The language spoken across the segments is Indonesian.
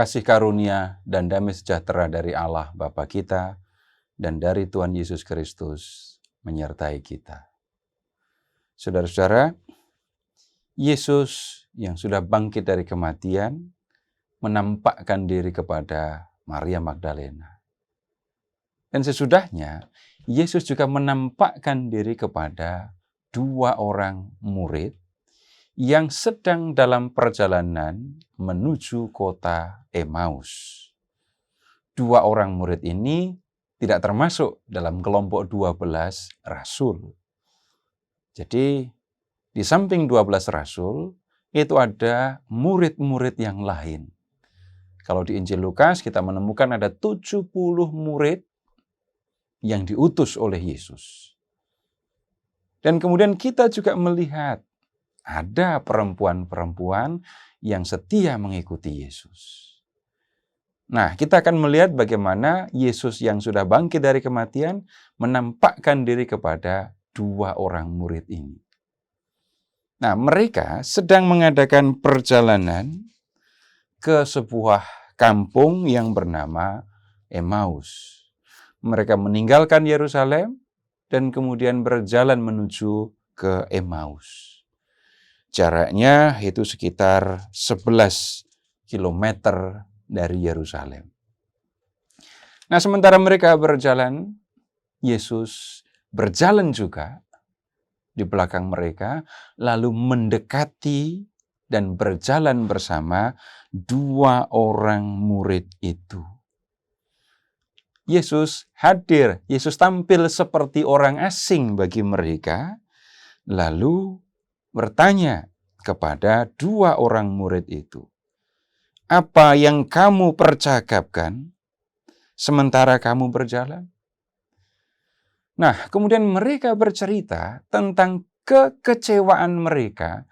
kasih karunia dan damai sejahtera dari Allah Bapa kita dan dari Tuhan Yesus Kristus menyertai kita. Saudara-saudara, Yesus yang sudah bangkit dari kematian menampakkan diri kepada Maria Magdalena. Dan sesudahnya, Yesus juga menampakkan diri kepada 2 orang murid yang sedang dalam perjalanan menuju kota Emmaus. 2 orang murid ini tidak termasuk dalam kelompok 12 rasul. Jadi, di samping 12 rasul, itu ada murid-murid yang lain. Kalau di Injil Lukas, kita menemukan ada 70 murid yang diutus oleh Yesus. Dan kemudian kita juga melihat ada perempuan-perempuan yang setia mengikuti Yesus. Nah, kita akan melihat bagaimana Yesus yang sudah bangkit dari kematian menampakkan diri kepada 2 orang murid ini. Nah, mereka sedang mengadakan perjalanan ke sebuah kampung yang bernama Emmaus. Mereka meninggalkan Yerusalem dan kemudian berjalan menuju ke Emmaus. Jaraknya itu sekitar 11 kilometer dari Yerusalem. Nah, sementara mereka berjalan, Yesus berjalan juga di belakang mereka, lalu mendekati dan berjalan bersama 2 orang murid itu. Yesus hadir, Yesus tampil seperti orang asing bagi mereka, lalu bertanya kepada 2 orang murid itu, "Apa yang kamu percakapkan sementara kamu berjalan?" Nah, kemudian mereka bercerita tentang kekecewaan mereka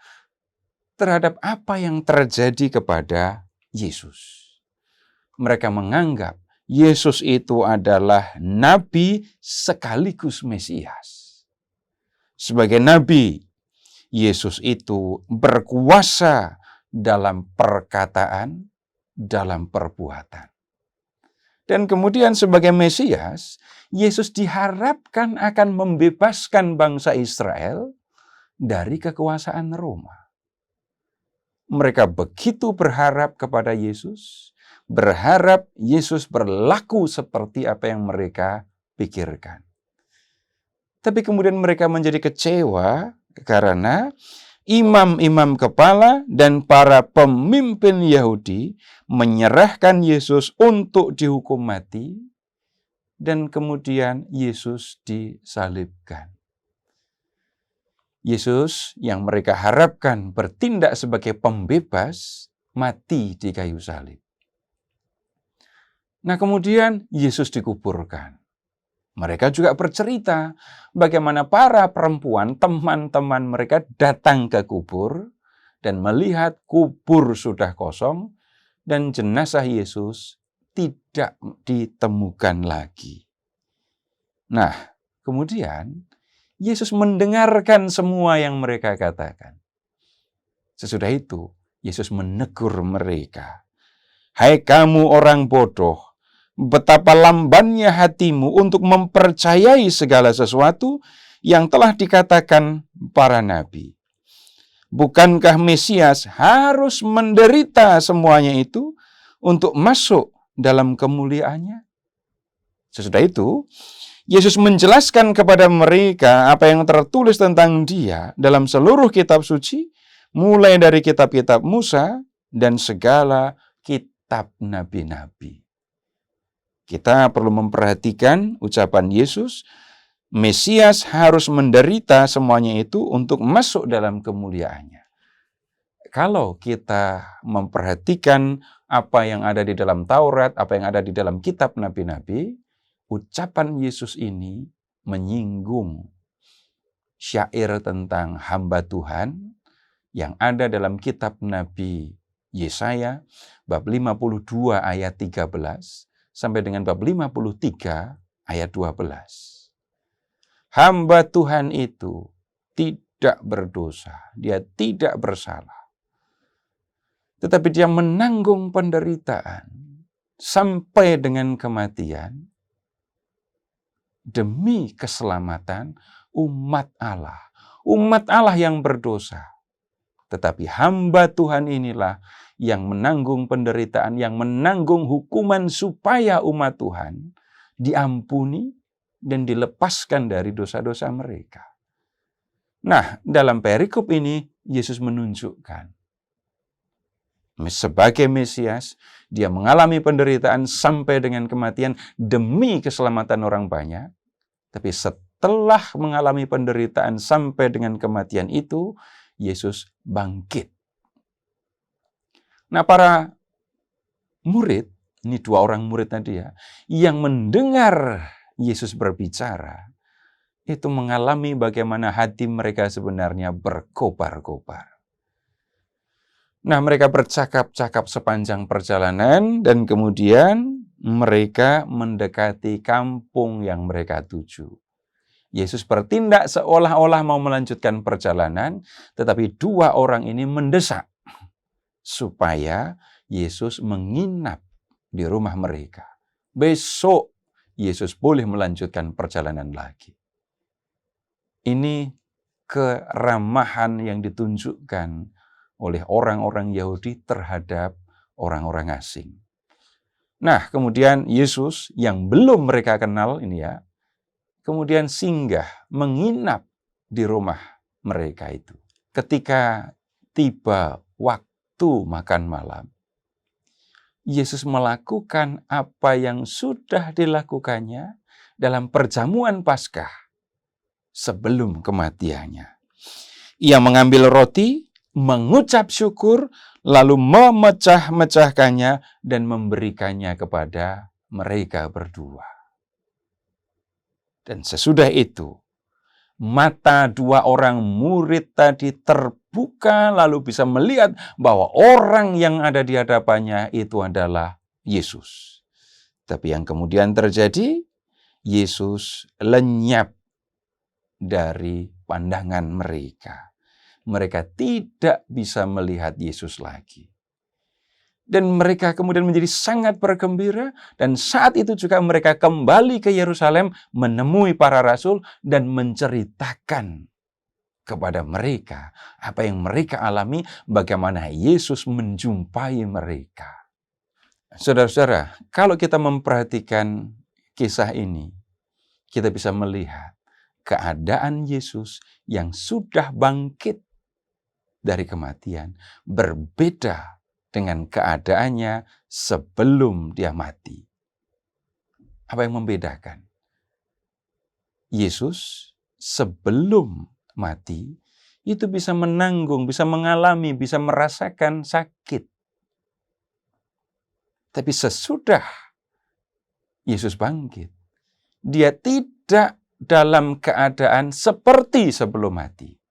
terhadap apa yang terjadi kepada Yesus. Mereka menganggap Yesus itu adalah nabi sekaligus Mesias. Sebagai nabi, Yesus itu berkuasa dalam perkataan, dalam perbuatan. Dan kemudian sebagai Mesias, Yesus diharapkan akan membebaskan bangsa Israel dari kekuasaan Roma. Mereka begitu berharap kepada Yesus, berharap Yesus berlaku seperti apa yang mereka pikirkan. Tapi kemudian mereka menjadi kecewa karena imam-imam kepala dan para pemimpin Yahudi menyerahkan Yesus untuk dihukum mati dan kemudian Yesus disalibkan. Yesus yang mereka harapkan bertindak sebagai pembebas mati di kayu salib. Nah, kemudian Yesus dikuburkan. Mereka juga bercerita bagaimana para perempuan, teman-teman mereka datang ke kubur dan melihat kubur sudah kosong dan jenazah Yesus tidak ditemukan lagi. Nah, kemudian Yesus mendengarkan semua yang mereka katakan. Sesudah itu, Yesus menegur mereka. "Hai kamu orang bodoh, betapa lambannya hatimu untuk mempercayai segala sesuatu yang telah dikatakan para nabi. Bukankah Mesias harus menderita semuanya itu untuk masuk dalam kemuliaannya?" Sesudah itu, Yesus menjelaskan kepada mereka apa yang tertulis tentang Dia dalam seluruh kitab suci, mulai dari kitab-kitab Musa dan segala kitab nabi-nabi. Kita perlu memperhatikan ucapan Yesus, Mesias harus menderita semuanya itu untuk masuk dalam kemuliaannya. Kalau kita memperhatikan apa yang ada di dalam Taurat, apa yang ada di dalam kitab nabi-nabi, ucapan Yesus ini menyinggung syair tentang hamba Tuhan yang ada dalam kitab Nabi Yesaya bab 52 ayat 13 sampai dengan bab 53 ayat 12. Hamba Tuhan itu tidak berdosa, dia tidak bersalah. tetapi dia menanggung penderitaan sampai dengan kematian demi keselamatan umat Allah. Umat Allah yang berdosa. Tetapi hamba Tuhan inilah yang menanggung penderitaan, yang menanggung hukuman supaya umat Tuhan diampuni dan dilepaskan dari dosa-dosa mereka. Nah, dalam perikop ini Yesus menunjukkan sebagai Mesias, dia mengalami penderitaan sampai dengan kematian demi keselamatan orang banyak. Tapi setelah mengalami penderitaan sampai dengan kematian itu, Yesus bangkit. Nah, para murid, ini 2 orang murid tadi ya, yang mendengar Yesus berbicara, itu mengalami bagaimana hati mereka sebenarnya berkobar-kobar. Nah, mereka bercakap-cakap sepanjang perjalanan dan kemudian mereka mendekati kampung yang mereka tuju. Yesus bertindak seolah-olah mau melanjutkan perjalanan, tetapi 2 orang ini mendesak supaya Yesus menginap di rumah mereka. Besok Yesus boleh melanjutkan perjalanan lagi. Ini keramahan yang ditunjukkan oleh orang-orang Yahudi terhadap orang-orang asing. Nah, kemudian Yesus yang belum mereka kenal ini ya, kemudian singgah, menginap di rumah mereka itu. Ketika tiba waktu makan malam, Yesus melakukan apa yang sudah dilakukannya dalam perjamuan Paskah sebelum kematiannya. Ia mengambil roti, mengucap syukur, lalu memecah-mecahkannya dan memberikannya kepada mereka berdua. Dan sesudah itu, mata 2 orang murid tadi terbuka, lalu bisa melihat bahwa orang yang ada di hadapannya itu adalah Yesus. Tapi yang kemudian terjadi, Yesus lenyap dari pandangan mereka. Mereka tidak bisa melihat Yesus lagi. Dan mereka kemudian menjadi sangat bergembira, dan saat itu juga mereka kembali ke Yerusalem menemui para rasul dan menceritakan kepada mereka apa yang mereka alami, bagaimana Yesus menjumpai mereka. Saudara-saudara, kalau kita memperhatikan kisah ini, kita bisa melihat keadaan Yesus yang sudah bangkit dari kematian berbeda dengan keadaannya sebelum dia mati. Apa yang membedakan? Yesus sebelum mati itu bisa menanggung, bisa mengalami, bisa merasakan sakit. Tapi sesudah Yesus bangkit, dia tidak dalam keadaan seperti sebelum mati.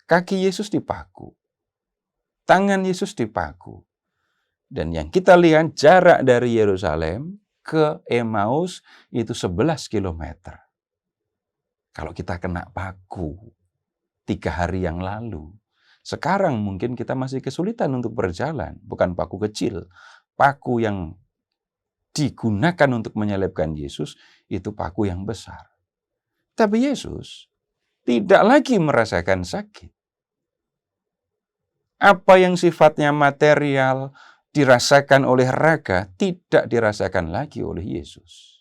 Kaki Yesus dipaku, tangan Yesus dipaku. Dan yang kita lihat jarak dari Yerusalem ke Emmaus itu 11 kilometer. Kalau kita kena paku 3 hari yang lalu, sekarang mungkin kita masih kesulitan untuk berjalan. Bukan paku kecil, paku yang digunakan untuk menyelipkan Yesus itu paku yang besar. Tapi Yesus tidak lagi merasakan sakit. Apa yang sifatnya material dirasakan oleh raga, tidak dirasakan lagi oleh Yesus.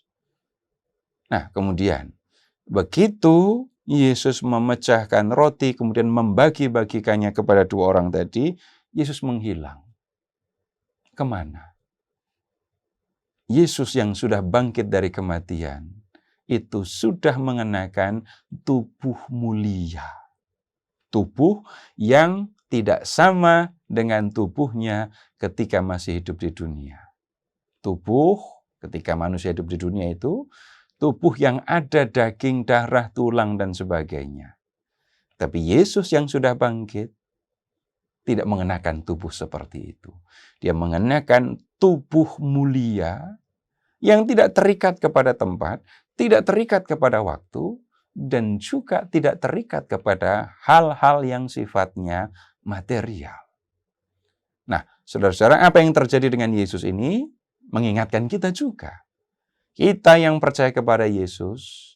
Nah, kemudian begitu Yesus memecahkan roti, kemudian membagi-bagikannya kepada 2 orang tadi, Yesus menghilang. Kemana? Yesus yang sudah bangkit dari kematian, itu sudah mengenakan tubuh mulia. Tubuh yang tidak sama dengan tubuhnya ketika masih hidup di dunia. Tubuh ketika manusia hidup di dunia itu, tubuh yang ada daging, darah, tulang, dan sebagainya. Tapi Yesus yang sudah bangkit, tidak mengenakan tubuh seperti itu. Dia mengenakan tubuh mulia yang tidak terikat kepada tempat, tidak terikat kepada waktu, dan juga tidak terikat kepada hal-hal yang sifatnya material. Nah, saudara-saudara, apa yang terjadi dengan Yesus ini mengingatkan kita juga. Kita yang percaya kepada Yesus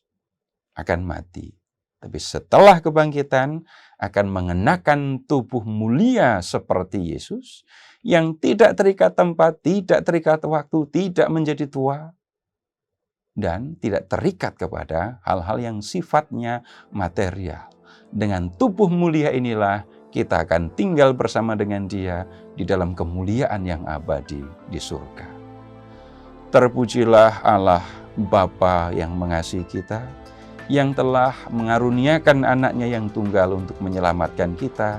akan mati. Tapi setelah kebangkitan akan mengenakan tubuh mulia seperti Yesus yang tidak terikat tempat, tidak terikat waktu, tidak menjadi tua, dan tidak terikat kepada hal-hal yang sifatnya material. Dengan tubuh mulia inilah kita akan tinggal bersama dengan Dia di dalam kemuliaan yang abadi di surga. Terpujilah Allah Bapa yang mengasihi kita, yang telah mengaruniakan anaknya yang tunggal untuk menyelamatkan kita,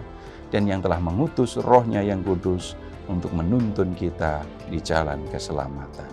dan yang telah mengutus Roh-Nya yang kudus untuk menuntun kita di jalan keselamatan.